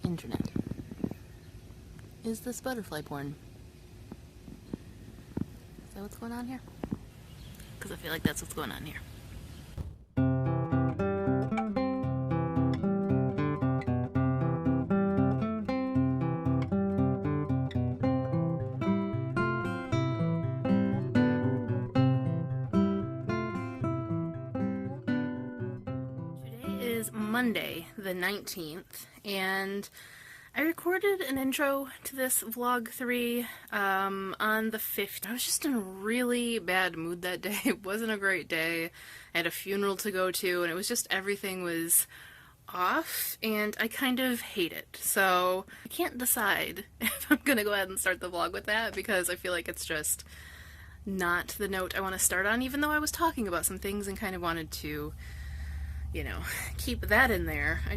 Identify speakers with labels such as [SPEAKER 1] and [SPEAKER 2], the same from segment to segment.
[SPEAKER 1] internet. Is this butterfly porn? Is that what's going on here? Because I feel like that's what's going on here. Monday the 19th, and I recorded an intro to this vlog 3 on the 5th. I was just in a really bad mood that day. It wasn't a great day. I had a funeral to go to, and it was just everything was off, and I kind of hate it. So I can't decide if I'm gonna go ahead and start the vlog with that, because I feel like it's just not the note I want to start on, even though I was talking about some things and kind of wanted to, you know, keep that in there. I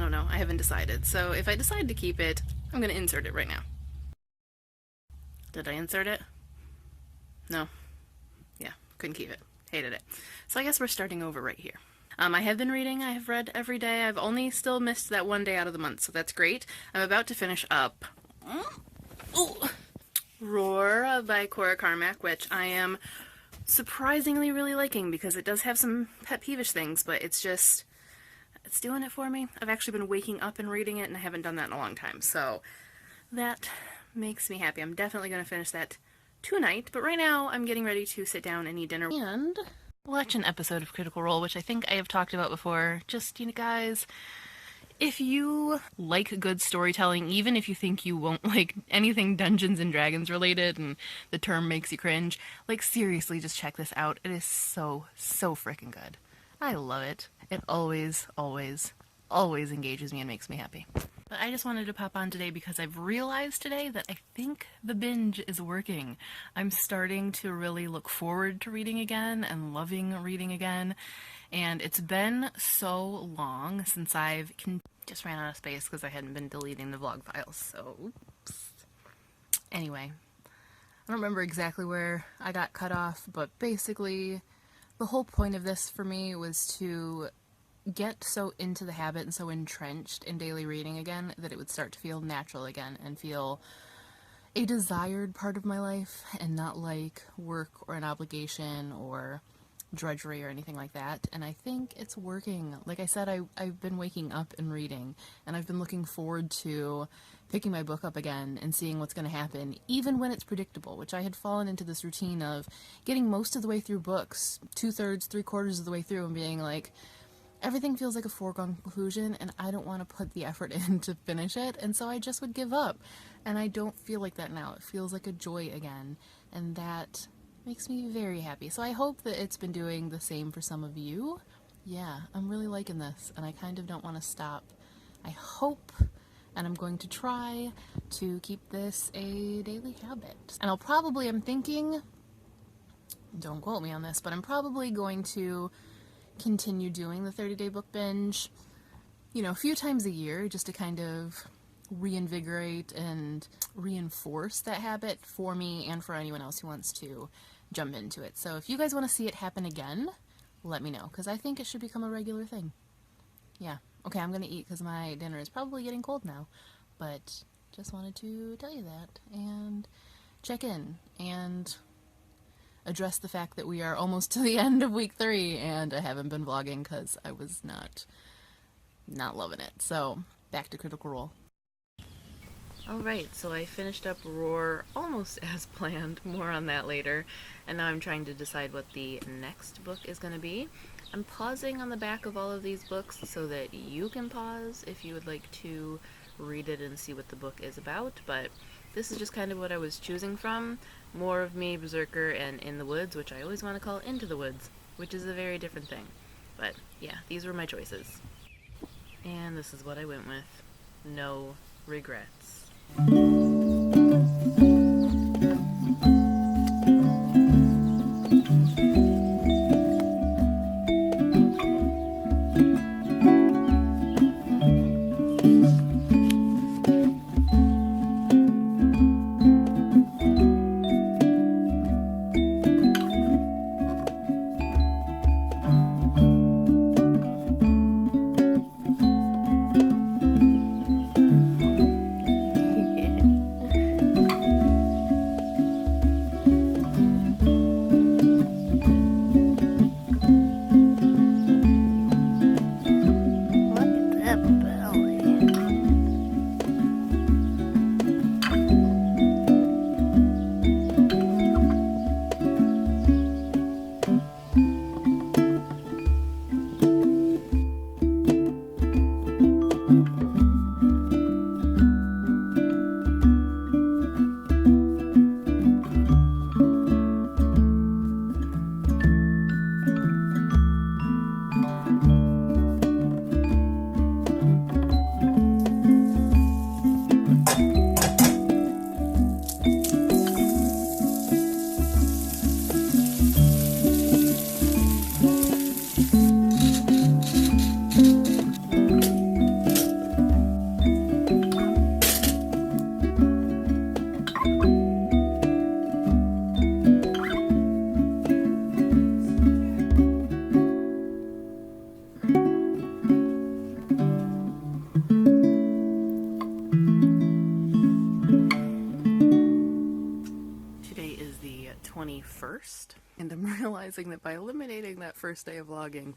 [SPEAKER 1] don't know, I haven't decided. So if I decide to keep it, I'm gonna insert it right now. Did I insert it? No. Yeah, couldn't keep it. Hated it. So I guess we're starting over right here. I have been reading. I have read every day. I've only still missed that one day out of the month, so that's great. I'm about to finish up Roar by Cora Carmack, which I am surprisingly really liking, because it does have some pet peevish things, but it's doing it for me. I've actually been waking up and reading it, and I haven't done that in a long time, so that makes me happy. I'm definitely going to finish that tonight, but right now I'm getting ready to sit down and eat dinner and watch an episode of Critical Role, which I think I have talked about before. Just, you know, guys, if you like good storytelling, even if you think you won't like anything Dungeons and Dragons related and the term makes you cringe, like, seriously, just check this out. It is so freaking good. I love it. It always engages me and makes me happy. But I just wanted to pop on today because I've realized today that I think the binge is working. I'm starting to really look forward to reading again and loving reading again. And it's been so long since just ran out of space because I hadn't been deleting the vlog files, so oops. Anyway, I don't remember exactly where I got cut off, but basically the whole point of this for me was to get so into the habit and so entrenched in daily reading again that it would start to feel natural again and feel a desired part of my life and not like work or an obligation or drudgery or anything like that. And I think it's working. Like I said, I've been waking up and reading, and I've been looking forward to picking my book up again and seeing what's going to happen, even when it's predictable, which I had fallen into this routine of getting most of the way through books, 2/3, 3/4 of the way through, and being like, everything feels like a foregone conclusion, and I don't want to put the effort in to finish it, and so I just would give up. And I don't feel like that now. It feels like a joy again, and that makes me very happy. So I hope that it's been doing the same for some of you. Yeah, I'm really liking this, and I kind of don't want to stop. I hope, and I'm going to try to keep this a daily habit. And I'm thinking, don't quote me on this, but I'm probably going to continue doing the 30-day book binge, you know, a few times a year, just to kind of reinvigorate and reinforce that habit for me and for anyone else who wants to jump into it. So if you guys want to see it happen again, let me know, because I think it should become a regular thing. Yeah. Okay, I'm gonna eat because my dinner is probably getting cold now, but just wanted to tell you that and check in and address the fact that we are almost to the end of week 3 and I haven't been vlogging because I was not loving it. So back to Critical Role. Alright, so I finished up Roar almost as planned, more on that later, and now I'm trying to decide what the next book is going to be. I'm pausing on the back of all of these books so that you can pause if you would like to read it and see what the book is about, but this is just kind of what I was choosing from. More of Me, Berserker, and In the Woods, which I always want to call Into the Woods, which is a very different thing. But yeah, these were my choices. And this is what I went with. No regrets. 21st. And I'm realizing that by eliminating that first day of vlogging,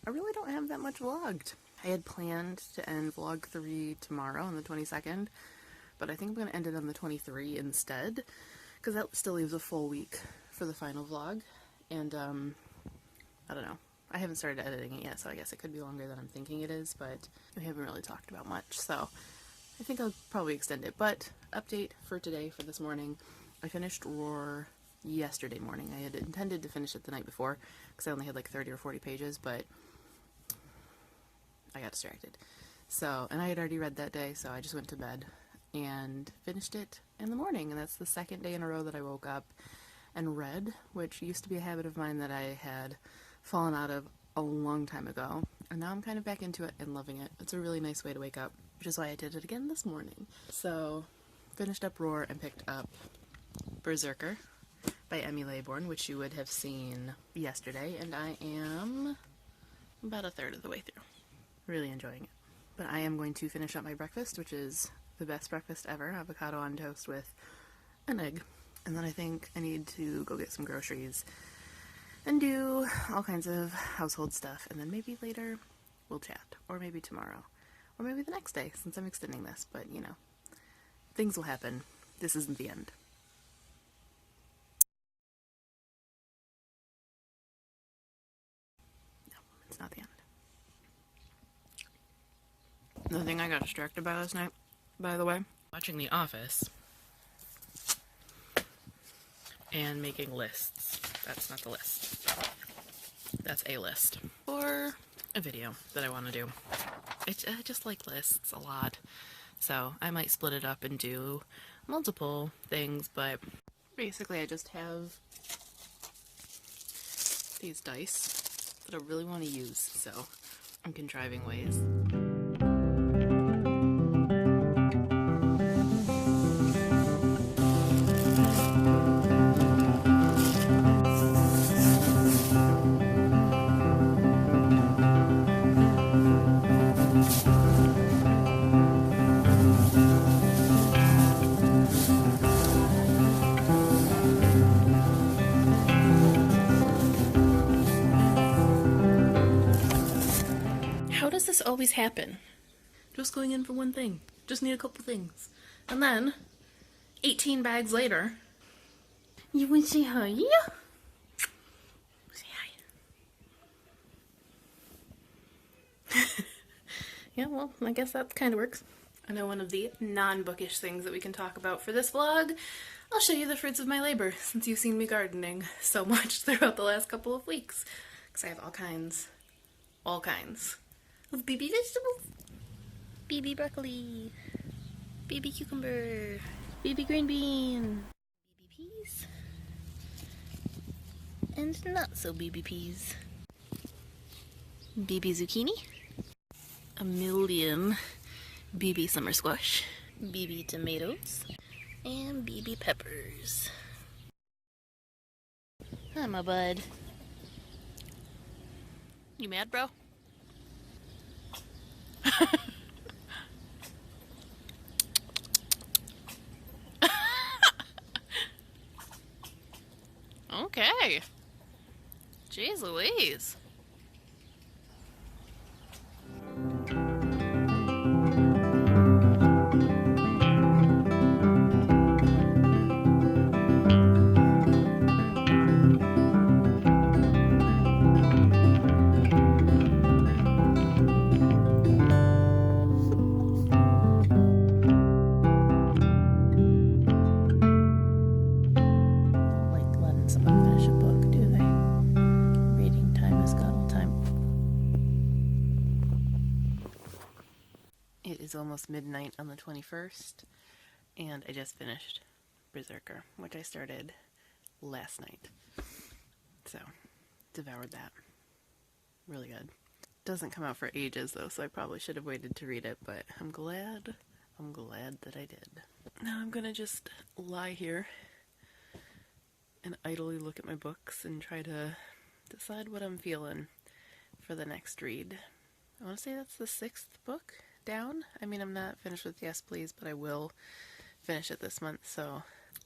[SPEAKER 1] I really don't have that much vlogged. I had planned to end vlog 3 tomorrow on the 22nd, but I think I'm going to end it on the 23rd instead, because that still leaves a full week for the final vlog. And I don't know. I haven't started editing it yet, so I guess it could be longer than I'm thinking it is, but we haven't really talked about much, so I think I'll probably extend it. But update for today, for this morning, I finished Roar yesterday morning. I had intended to finish it the night before, because I only had like 30 or 40 pages, but I got distracted. So, and I had already read that day, so I just went to bed and finished it in the morning, and that's the second day in a row that I woke up and read, which used to be a habit of mine that I had fallen out of a long time ago, and now I'm kind of back into it and loving it. It's a really nice way to wake up, which is why I did it again this morning. So, finished up Roar and picked up Berserker by Emmy Laybourne, which you would have seen yesterday, and I am about a third of the way through. Really enjoying it. But I am going to finish up my breakfast, which is the best breakfast ever, avocado on toast with an egg. And then I think I need to go get some groceries and do all kinds of household stuff, and then maybe later we'll chat, or maybe tomorrow, or maybe the next day, since I'm extending this, but you know, things will happen. This isn't the end. No, it's not the end. The thing I got distracted by last night, by the way, watching The Office and making lists. That's not the list. That's a list. Or a video that I want to do. I just like lists a lot. So I might split it up and do multiple things, but basically I just have these dice that I really want to use, so I'm contriving ways. How does this always happen? Just going in for one thing. Just need a couple things. And then, 18 bags later, you would say hi? Say hi. Yeah, well, I guess that kind of works. I know one of the non-bookish things that we can talk about for this vlog. I'll show you the fruits of my labor, since you've seen me gardening so much throughout the last couple of weeks. Because I have all kinds of baby vegetables. Baby broccoli, baby cucumber, baby green bean, baby peas, and not so baby peas. Baby zucchini, a million baby summer squash, baby tomatoes, and baby peppers. Hi, my bud. You mad, bro? Okay. Jeez Louise. It is almost midnight on the 21st, and I just finished Berserker, which I started last night. So, devoured that. Really good. Doesn't come out for ages though, so I probably should have waited to read it, but I'm glad that I did. Now I'm gonna just lie here and idly look at my books and try to decide what I'm feeling for the next read. I want to say that's the 6th book down. I mean, I'm not finished with Yes Please, but I will finish it this month, so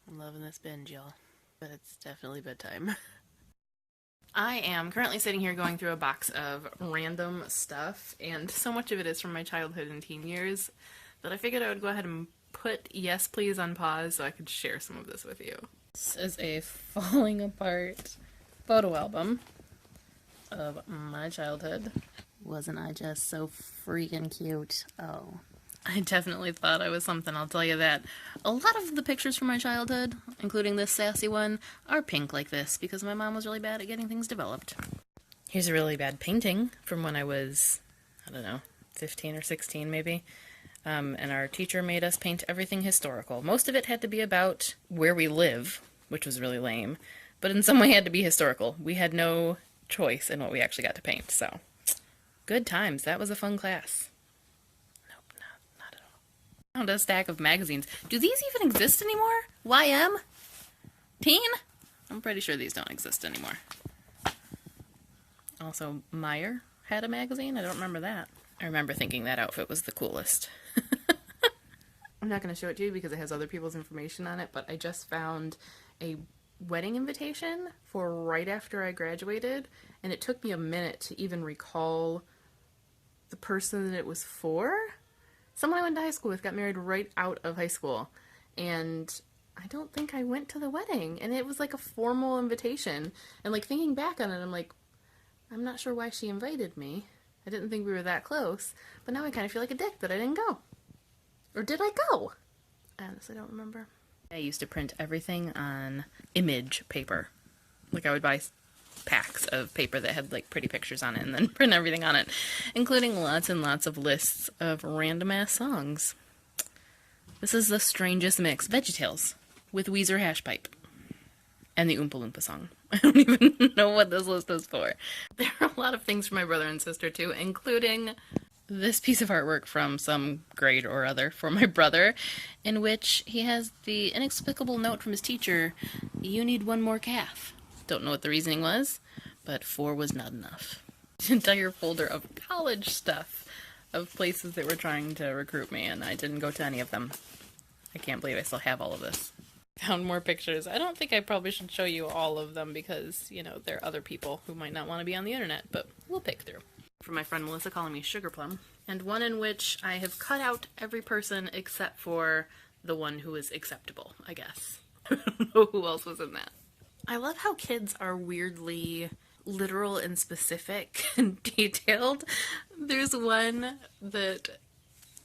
[SPEAKER 1] I'm loving this binge, y'all. but it's definitely bedtime. I am currently sitting here going through a box of random stuff, and so much of it is from my childhood and teen years that I figured I would go ahead and put Yes Please on pause so I could share some of this with you. This is a falling apart photo album of my childhood. Wasn't I just so freaking cute? Oh. I definitely thought I was something, I'll tell you that. A lot of the pictures from my childhood, including this sassy one, are pink like this because my mom was really bad at getting things developed. Here's a really bad painting from when I was, I don't know, 15 or 16 maybe. And our teacher made us paint everything historical. Most of it had to be about where we live, which was really lame, but in some way had to be historical. We had no choice in what we actually got to paint, so good times. That was a fun class. Found a stack of magazines. Do these even exist anymore? YM? Teen? I'm pretty sure these don't exist anymore. Also, Meyer had a magazine. I don't remember that. I remember thinking that outfit was the coolest. I'm not going to show it to you because it has other people's information on it, but I just found a wedding invitation for right after I graduated, and it took me a minute to even recall the person that it was for. Someone I went to high school with got married right out of high school, and I don't think I went to the wedding, and it was like a formal invitation, and like thinking back on it, I'm like, I'm not sure why she invited me. I didn't think we were that close, but now I kind of feel like a dick that I didn't go. Or did I go? I honestly don't remember. I used to print everything on image paper. Like I would buy packs of paper that had like pretty pictures on it and then print everything on it, including lots and lots of lists of random ass songs. This is the strangest mix. VeggieTales with Weezer Hash Pipe and the Oompa Loompa song. I don't even know what this list is for. There are a lot of things for my brother and sister too, including this piece of artwork from some grade or other for my brother, in which he has the inexplicable note from his teacher, "You need one more calf." Don't know what the reasoning was, but 4 was not enough. An entire folder of college stuff of places that were trying to recruit me, and I didn't go to any of them. I can't believe I still have all of this. Found more pictures. I don't think I probably should show you all of them because, you know, there are other people who might not want to be on the internet, but we'll pick through. From my friend Melissa calling me Sugar Plum, and one in which I have cut out every person except for the one who is acceptable, I guess. I don't know who else was in that. I love how kids are weirdly literal and specific and detailed. There's one that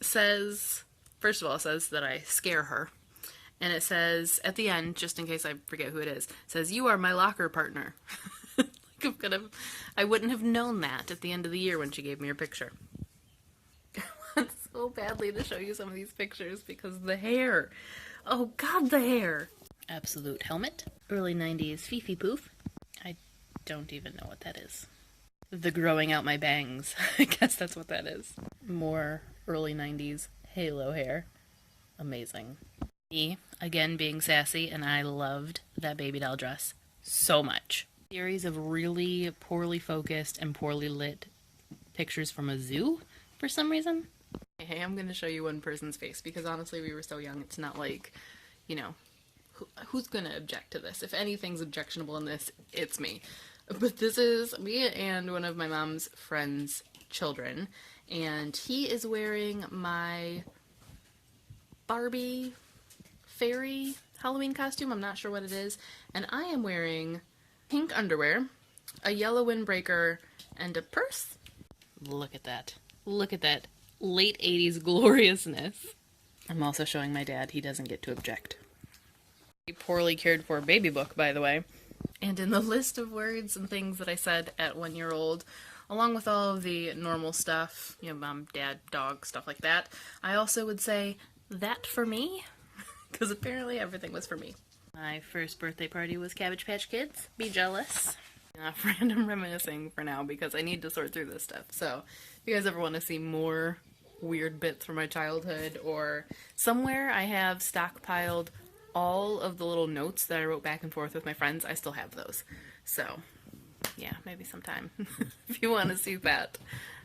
[SPEAKER 1] says, first of all, it says that I scare her. And it says, at the end, just in case I forget who it is, it says, "You are my locker partner." Like I wouldn't have known that at the end of the year when she gave me her picture. I want so badly to show you some of these pictures because the hair. Oh God, the hair. Absolute helmet. Early 90s Fifi Poof. I don't even know what that is. The growing out my bangs. I guess that's what that is. More early 90s halo hair. Amazing. Me, again being sassy, and I loved that baby doll dress so much. Series of really poorly focused and poorly lit pictures from a zoo for some reason. Hey, I'm going to show you one person's face because honestly we were so young, it's not like, you know, who's going to object to this? If anything's objectionable in this, it's me. But this is me and one of my mom's friend's children, and he is wearing my Barbie fairy Halloween costume. I'm not sure what it is. And I am wearing pink underwear, a yellow windbreaker, and a purse. Look at that. Look at that late 80s gloriousness. I'm also showing my dad. He doesn't get to object. A poorly cared for baby book, by the way. And in the list of words and things that I said at 1 year old, along with all of the normal stuff, you know, mom, dad, dog, stuff like that, I also would say, "That for me?" Because apparently everything was for me. My first birthday party was Cabbage Patch Kids. Be jealous. Enough random reminiscing for now because I need to sort through this stuff. So if you guys ever want to see more weird bits from my childhood, or somewhere I have stockpiled all of the little notes that I wrote back and forth with my friends, I still have those. So yeah, maybe sometime if you want to see that,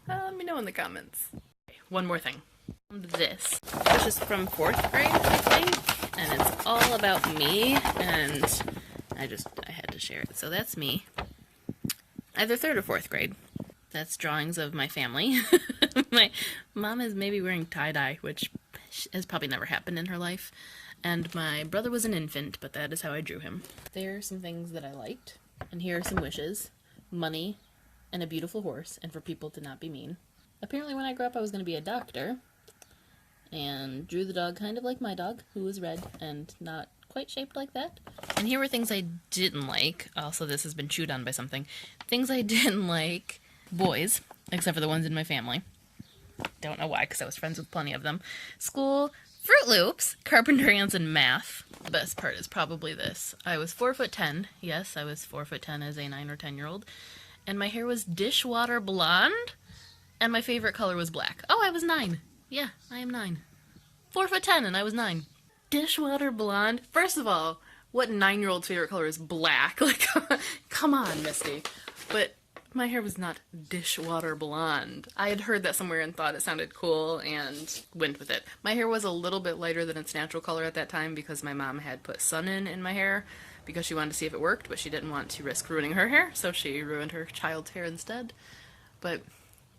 [SPEAKER 1] let me know in the comments. Okay, one more thing. This is from 4th grade, I think, and it's all about me and I had to share it. So that's me. Either 3rd or 4th grade. That's drawings of my family. My mom is maybe wearing tie-dye, which has probably never happened in her life. And my brother was an infant, but that is how I drew him. There are some things that I liked. And here are some wishes. Money, and a beautiful horse, and for people to not be mean. Apparently when I grew up I was going to be a doctor. And drew the dog kind of like my dog, who was red and not quite shaped like that. And here were things I didn't like. Also, this has been chewed on by something. Things I didn't like. Boys, except for the ones in my family. Don't know why, because I was friends with plenty of them. School, Fruit Loops, carpentry ants, and math. The best part is probably this. I was 4'10". Yes, I was 4'10" as a 9 or 10-year-old. And my hair was dishwater blonde. And my favorite color was black. Oh, I was 9. Yeah, I am 9. 4'10", and I was 9. Dishwater blonde? First of all, what 9-year-old's favorite color is black? Like, come on, Misty. But my hair was not dishwater blonde. I had heard that somewhere and thought it sounded cool and went with it. My hair was a little bit lighter than its natural color at that time because my mom had put sun in my hair because she wanted to see if it worked, but she didn't want to risk ruining her hair, so she ruined her child's hair instead. But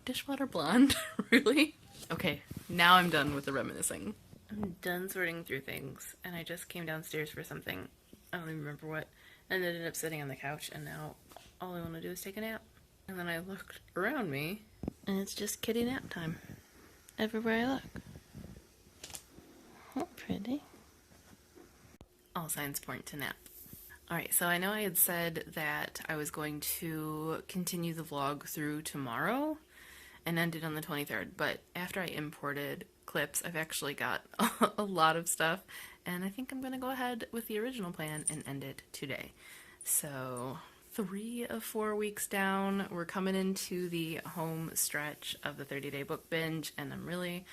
[SPEAKER 1] dishwater blonde? Really? Okay, now I'm done with the reminiscing. I'm done sorting through things, and I just came downstairs for something. I don't even remember what, and ended up sitting on the couch, and now all I want to do is take a nap. And then I looked around me, and it's just kitty nap time. Everywhere I look. Oh, pretty. All signs point to nap. Alright, so I know I had said that I was going to continue the vlog through tomorrow, and ended on the 23rd, but after I imported clips, I've actually got a lot of stuff, and I think I'm going to go ahead with the original plan and end it today. So 3 of 4 weeks down, we're coming into the home stretch of the 30-day book binge, and I'm really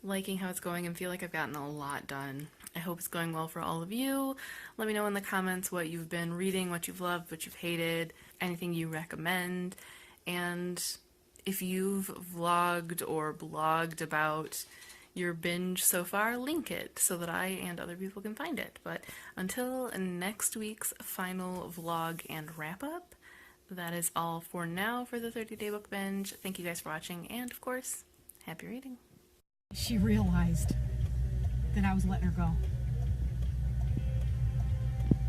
[SPEAKER 1] liking how it's going and feel like I've gotten a lot done. I hope it's going well for all of you. Let me know in the comments what you've been reading, what you've loved, what you've hated, anything you recommend, and if you've vlogged or blogged about your binge so far, link it so that I and other people can find it. But until next week's final vlog and wrap-up, that is all for now for the 30-day book binge. Thank you guys for watching, and of course, happy reading.
[SPEAKER 2] She realized that I was letting her go.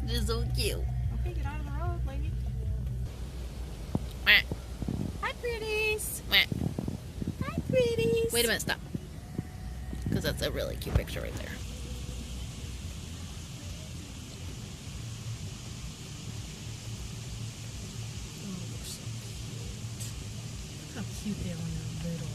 [SPEAKER 1] This is so cute.
[SPEAKER 2] Okay, get out of the road, lady. Hi, pretties. Hi, pretties.
[SPEAKER 1] Wait a minute, stop. Because that's a really cute picture right there.
[SPEAKER 2] How cute they are when they're little.